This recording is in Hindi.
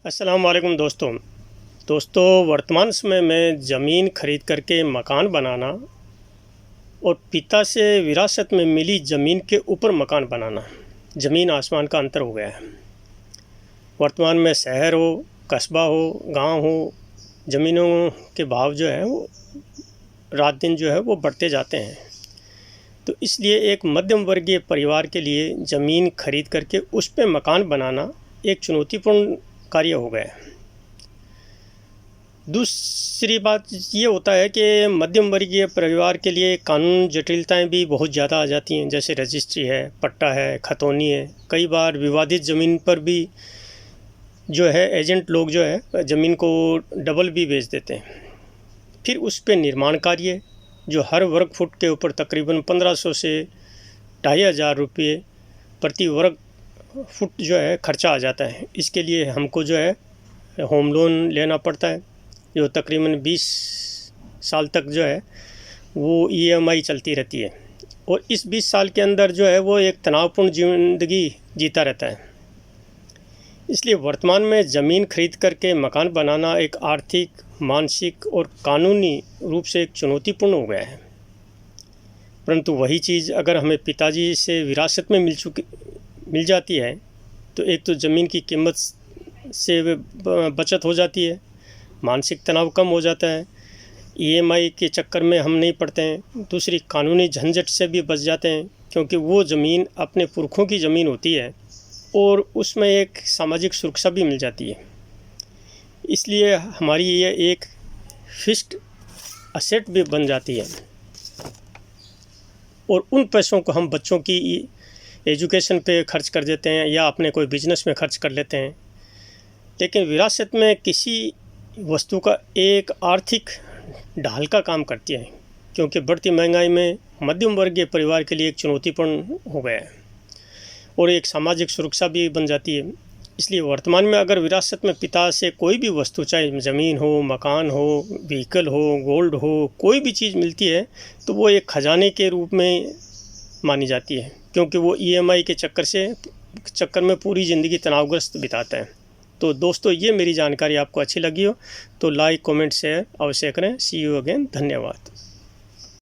अस्सलाम वालेकुम दोस्तों वर्तमान समय में ज़मीन खरीद करके मकान बनाना और पिता से विरासत में मिली ज़मीन के ऊपर मकान बनाना ज़मीन आसमान का अंतर हो गया है। वर्तमान में शहर हो, कस्बा हो, गांव हो, ज़मीनों के भाव जो है वो रात दिन जो है वो बढ़ते जाते हैं। तो इसलिए एक मध्यम वर्गीय परिवार के लिए ज़मीन खरीद करके उस पे मकान बनाना एक चुनौतीपूर्ण कार्य हो गया है। दूसरी बात ये होता है कि मध्यम वर्गीय परिवार के लिए कानून जटिलताएं भी बहुत ज़्यादा आ जाती हैं, जैसे रजिस्ट्री है, पट्टा है, खतौनी है। कई बार विवादित ज़मीन पर भी जो है एजेंट लोग जो है ज़मीन को डबल भी बेच देते हैं। फिर उस पे निर्माण कार्य जो हर वर्ग फुट के ऊपर तकरीबन 1500 से 2500 रुपये प्रति वर्ग फुट जो है खर्चा आ जाता है। इसके लिए हमको जो है होम लोन लेना पड़ता है, जो तकरीबन 20 साल तक जो है वो EMI चलती रहती है और इस 20 साल के अंदर जो है वो एक तनावपूर्ण ज़िंदगी जीता रहता है। इसलिए वर्तमान में ज़मीन खरीद करके मकान बनाना एक आर्थिक, मानसिक और कानूनी रूप से एक चुनौतीपूर्ण हो गया है। परंतु वही चीज़ अगर हमें पिताजी से विरासत में मिल जाती है तो एक तो ज़मीन की कीमत से बचत हो जाती है, मानसिक तनाव कम हो जाता है, EMI के चक्कर में हम नहीं पड़ते हैं, दूसरी कानूनी झंझट से भी बच जाते हैं क्योंकि वो ज़मीन अपने पुरखों की ज़मीन होती है और उसमें एक सामाजिक सुरक्षा भी मिल जाती है। इसलिए हमारी ये एक फिक्स्ड असेट भी बन जाती है और उन पैसों को हम बच्चों की एजुकेशन पे खर्च कर देते हैं या अपने कोई बिजनेस में खर्च कर लेते हैं। लेकिन विरासत में किसी वस्तु का एक आर्थिक ढाल का काम करती है, क्योंकि बढ़ती महंगाई में मध्यम वर्गीय परिवार के लिए एक चुनौतीपूर्ण हो गया है और एक सामाजिक सुरक्षा भी बन जाती है। इसलिए वर्तमान में अगर विरासत में पिता से कोई भी वस्तु, चाहे ज़मीन हो, मकान हो, व्हीकल हो, गोल्ड हो, कोई भी चीज़ मिलती है तो वो एक खजाने के रूप में मानी जाती है, क्योंकि वो EMI के चक्कर में पूरी ज़िंदगी तनावग्रस्त बिताता है। तो दोस्तों, ये मेरी जानकारी आपको अच्छी लगी हो तो लाइक, कमेंट, शेयर अवश्य करें। सी यू अगेन। धन्यवाद।